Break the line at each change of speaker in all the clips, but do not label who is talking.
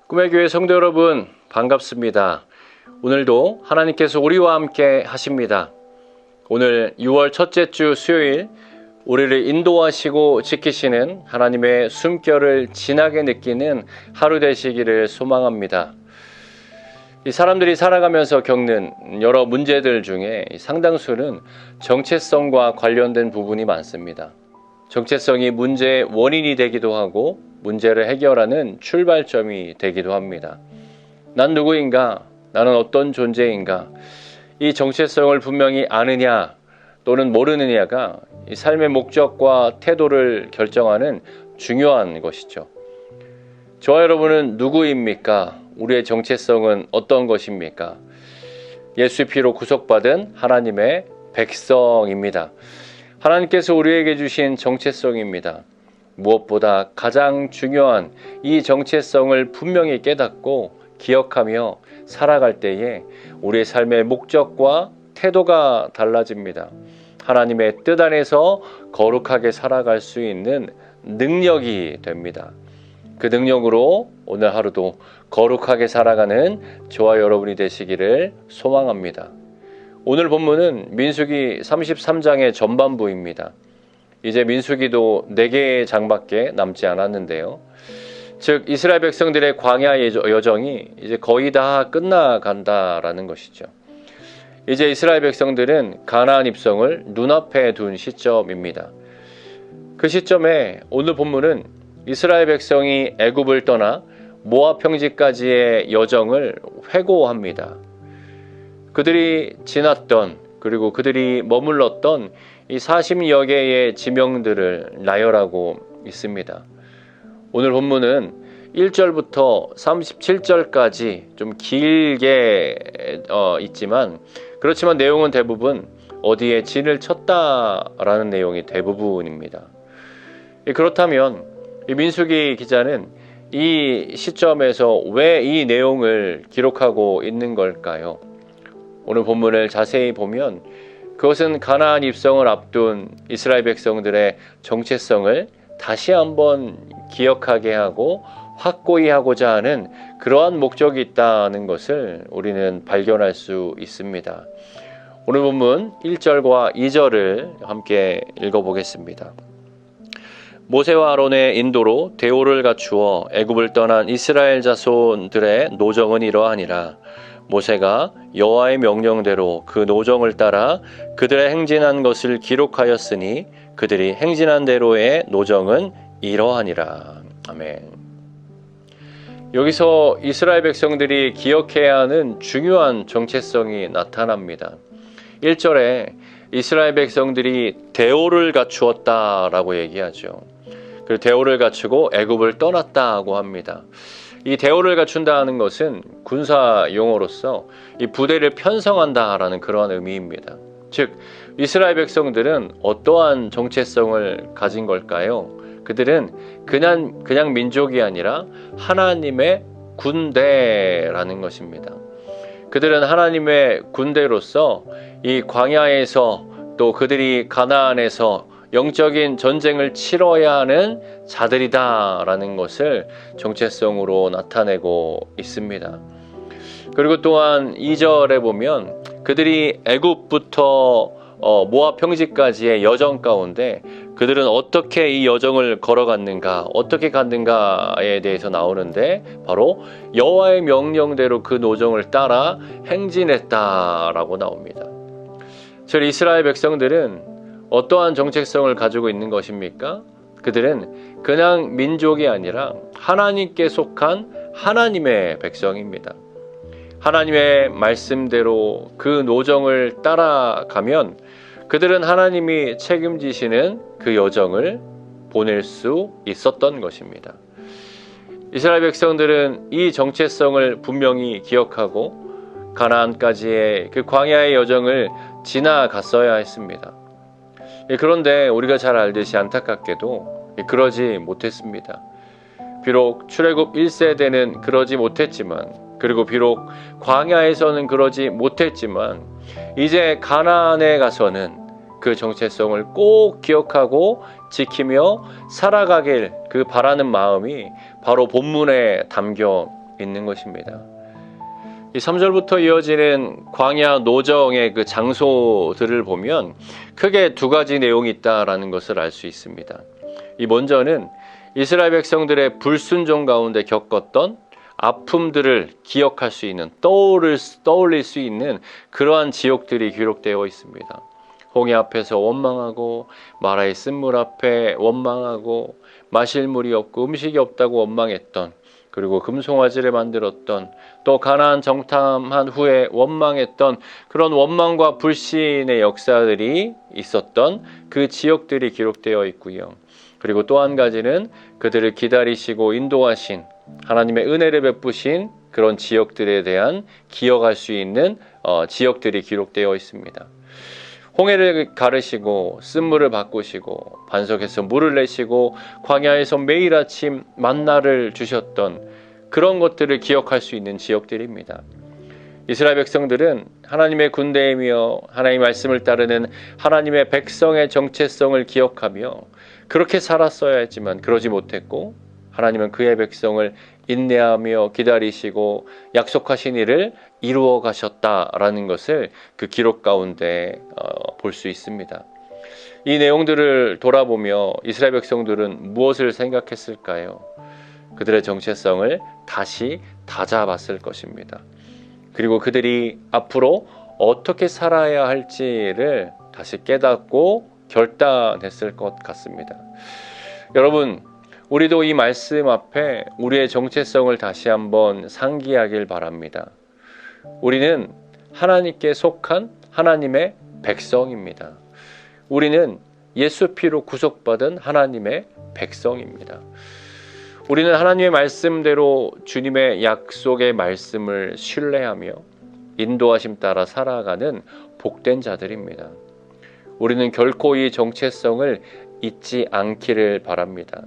꿈의 교회 성도 여러분, 반갑습니다. 오늘도 하나님께서 우리와 함께 하십니다. 오늘 6월 첫째 주 수요일, 우리를 인도하시고 지키시는 하나님의 숨결을 진하게 느끼는 하루 되시기를 소망합니다. 이 사람들이 살아가면서 겪는 여러 문제들 중에 상당수는 정체성과 관련된 부분이 많습니다. 정체성이 문제의 원인이 되기도 하고 문제를 해결하는 출발점이 되기도 합니다. 난 누구인가? 나는 어떤 존재인가? 이 정체성을 분명히 아느냐 또는 모르느냐가 이 삶의 목적과 태도를 결정하는 중요한 것이죠. 저와 여러분은 누구입니까? 우리의 정체성은 어떤 것입니까? 예수의 피로 구속받은 하나님의 백성입니다. 하나님께서 우리에게 주신 정체성입니다. 무엇보다 가장 중요한 이 정체성을 분명히 깨닫고 기억하며 살아갈 때에 우리의 삶의 목적과 태도가 달라집니다. 하나님의 뜻 안에서 거룩하게 살아갈 수 있는 능력이 됩니다. 그 능력으로 오늘 하루도 거룩하게 살아가는 저와 여러분이 되시기를 소망합니다. 오늘 본문은 민수기 33장의 전반부입니다. 이제 민수기도 4개의 장밖에 남지 않았는데요. 즉 이스라엘 백성들의 광야 여정이 이제 거의 다 끝나간다라는 것이죠. 이제 이스라엘 백성들은 가나안 입성을 눈앞에 둔 시점입니다. 그 시점에 오늘 본문은 이스라엘 백성이 애굽을 떠나 모압 평지까지의 여정을 회고합니다. 그들이 지났던 그리고 그들이 머물렀던 이 40여 개의 지명들을 나열하고 있습니다. 오늘 본문은 1절부터 37절까지 좀 길게 있지만 그렇지만 내용은 대부분 어디에 진을 쳤다라는 내용이 대부분입니다. 그렇다면 이 민수기 기자는 이 시점에서 왜 이 내용을 기록하고 있는 걸까요? 오늘 본문을 자세히 보면 그것은 가나안 입성을 앞둔 이스라엘 백성들의 정체성을 다시 한번 기억하게 하고 확고히 하고자 하는 그러한 목적이 있다는 것을 우리는 발견할 수 있습니다. 오늘 본문 1절과 2절을 함께 읽어보겠습니다. 모세와 아론의 인도로 대오를 갖추어 애굽을 떠난 이스라엘 자손들의 노정은 이러하니라. 모세가 여호와의 명령대로 그 노정을 따라 그들의 행진한 것을 기록하였으니 그들이 행진한 대로의 노정은 이러하니라. 아멘. 여기서 이스라엘 백성들이 기억해야 하는 중요한 정체성이 나타납니다. 1절에 이스라엘 백성들이 대오를 갖추었다라고 얘기하죠. 그리고 대오를 갖추고 애굽을 떠났다고 합니다. 이 대오를 갖춘다는 것은 군사 용어로서 이 부대를 편성한다라는 그런 의미입니다. 즉 이스라엘 백성들은 어떠한 정체성을 가진 걸까요? 그들은 그냥 민족이 아니라 하나님의 군대라는 것입니다. 그들은 하나님의 군대로서 이 광야에서 또 그들이 가나안에서 영적인 전쟁을 치러야 하는 자들이다라는 것을 정체성으로 나타내고 있습니다. 그리고 또한 2절에 보면 그들이 애굽부터 모압 평지까지의 여정 가운데 그들은 어떻게 이 여정을 걸어갔는가, 어떻게 갔는가에 대해서 나오는데 바로 여호와의 명령대로 그 노정을 따라 행진했다라고 나옵니다. 즉 이스라엘 백성들은 어떠한 정체성을 가지고 있는 것입니까? 그들은 그냥 민족이 아니라 하나님께 속한 하나님의 백성입니다. 하나님의 말씀대로 그 노정을 따라가면 그들은 하나님이 책임지시는 그 여정을 보낼 수 있었던 것입니다. 이스라엘 백성들은 이 정체성을 분명히 기억하고 가나안까지의 그 광야의 여정을 지나갔어야 했습니다. 그런데 우리가 잘 알듯이 안타깝게도 그러지 못했습니다. 비록 출애굽 1세대는 그러지 못했지만 그리고 비록 광야에서는 그러지 못했지만 이제 가나안에 가서는 그 정체성을 꼭 기억하고 지키며 살아가길 그 바라는 마음이 바로 본문에 담겨 있는 것입니다. 이 3절부터 이어지는 광야 노정의 그 장소들을 보면 크게 두 가지 내용이 있다라는 것을 알 수 있습니다. 이 먼저는 이스라엘 백성들의 불순종 가운데 겪었던 아픔들을 기억할 수 있는, 떠올릴 수 있는 그러한 지옥들이 기록되어 있습니다. 홍해 앞에서 원망하고, 마라의 쓴물 앞에 원망하고, 마실 물이 없고 음식이 없다고 원망했던, 그리고 금송아지를 만들었던, 또 가나안 정탐한 후에 원망했던 그런 원망과 불신의 역사들이 있었던 그 지역들이 기록되어 있고요. 그리고 또 한 가지는 그들을 기다리시고 인도하신 하나님의 은혜를 베푸신 그런 지역들에 대한 기억할 수 있는 지역들이 기록되어 있습니다. 홍해를 가르시고 쓴물을 바꾸시고 반석에서 물을 내시고 광야에서 매일 아침 만나를 주셨던 그런 것들을 기억할 수 있는 지역들입니다. 이스라엘 백성들은 하나님의 군대이며 하나님의 말씀을 따르는 하나님의 백성의 정체성을 기억하며 그렇게 살았어야 했지만 그러지 못했고, 하나님은 그의 백성을 인내하며 기다리시고 약속하신 일을 이루어 가셨다라는 것을 그 기록 가운데 볼 수 있습니다. 이 내용들을 돌아보며 이스라엘 백성들은 무엇을 생각했을까요? 그들의 정체성을 다시 다잡았을 것입니다. 그리고 그들이 앞으로 어떻게 살아야 할지를 다시 깨닫고 결단했을 것 같습니다. 여러분, 우리도 이 말씀 앞에 우리의 정체성을 다시 한번 상기하길 바랍니다. 우리는 하나님께 속한 하나님의 백성입니다. 우리는 예수 피로 구속받은 하나님의 백성입니다. 우리는 하나님의 말씀대로 주님의 약속의 말씀을 신뢰하며 인도하심 따라 살아가는 복된 자들입니다. 우리는 결코 이 정체성을 잊지 않기를 바랍니다.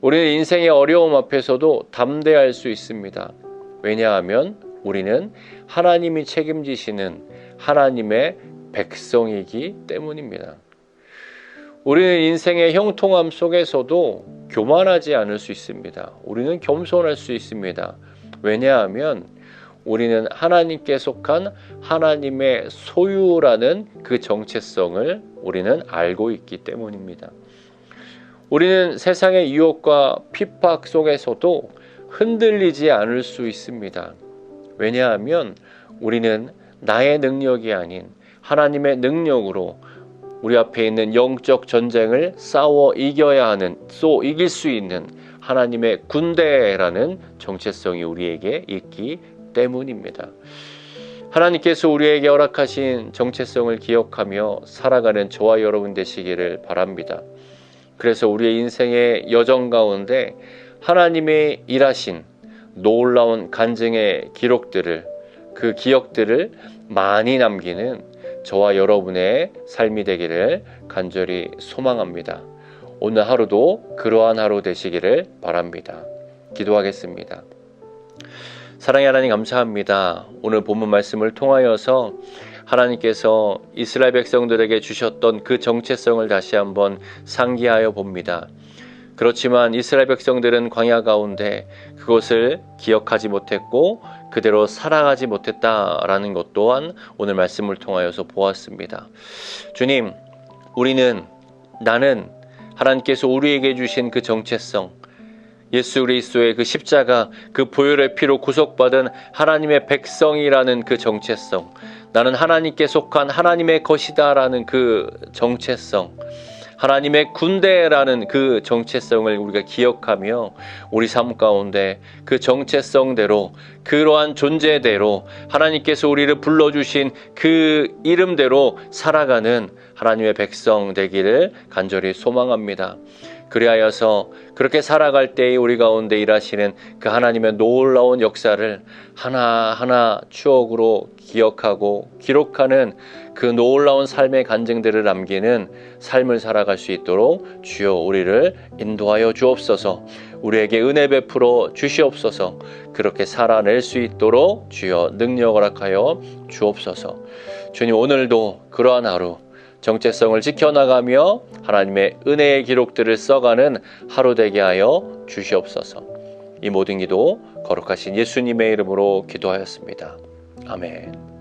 우리는 인생의 어려움 앞에서도 담대할 수 있습니다. 왜냐하면 우리는 하나님이 책임지시는 하나님의 백성이기 때문입니다. 우리는 인생의 형통함 속에서도 교만하지 않을 수 있습니다. 우리는 겸손할 수 있습니다. 왜냐하면 우리는 하나님께 속한 하나님의 소유라는 그 정체성을 우리는 알고 있기 때문입니다. 우리는 세상의 유혹과 핍박 속에서도 흔들리지 않을 수 있습니다. 왜냐하면 우리는 나의 능력이 아닌 하나님의 능력으로 우리 앞에 있는 영적 전쟁을 싸워 이겨야 하는, 이길 수 있는 하나님의 군대라는 정체성이 우리에게 있기 때문입니다. 하나님께서 우리에게 허락하신 정체성을 기억하며 살아가는 저와 여러분 되시기를 바랍니다. 그래서 우리의 인생의 여정 가운데 하나님의 일하신 놀라운 간증의 기록들을, 그 기억들을 많이 남기는 저와 여러분의 삶이 되기를 간절히 소망합니다. 오늘 하루도 그러한 하루 되시기를 바랍니다. 기도하겠습니다. 사랑의 하나님 감사합니다. 오늘 본문 말씀을 통하여서 하나님께서 이스라엘 백성들에게 주셨던 그 정체성을 다시 한번 상기하여 봅니다. 그렇지만 이스라엘 백성들은 광야 가운데 그것을 기억하지 못했고 그대로 살아가지 못했다라는 것 또한 오늘 말씀을 통하여서 보았습니다. 주님, 나는 하나님께서 우리에게 주신 그 정체성, 예수 그리스도의 그 십자가, 그 보혈의 피로 구속받은 하나님의 백성이라는 그 정체성, 나는 하나님께 속한 하나님의 것이다라는 그 정체성, 하나님의 군대라는 그 정체성을 우리가 기억하며 우리 삶 가운데 그 정체성대로, 그러한 존재대로 하나님께서 우리를 불러주신 그 이름대로 살아가는 하나님의 백성 되기를 간절히 소망합니다. 그리하여서 그렇게 살아갈 때에 우리 가운데 일하시는 그 하나님의 놀라운 역사를 하나하나 추억으로 기억하고 기록하는 그 놀라운 삶의 간증들을 남기는 삶을 살아갈 수 있도록 주여 우리를 인도하여 주옵소서. 우리에게 은혜 베풀어 주시옵소서. 그렇게 살아낼 수 있도록 주여 능력을 허락하여 주옵소서. 주님, 오늘도 그러한 하루 정체성을 지켜나가며 하나님의 은혜의 기록들을 써가는 하루 되게 하여 주시옵소서. 이 모든 기도 거룩하신 예수님의 이름으로 기도하였습니다. 아멘.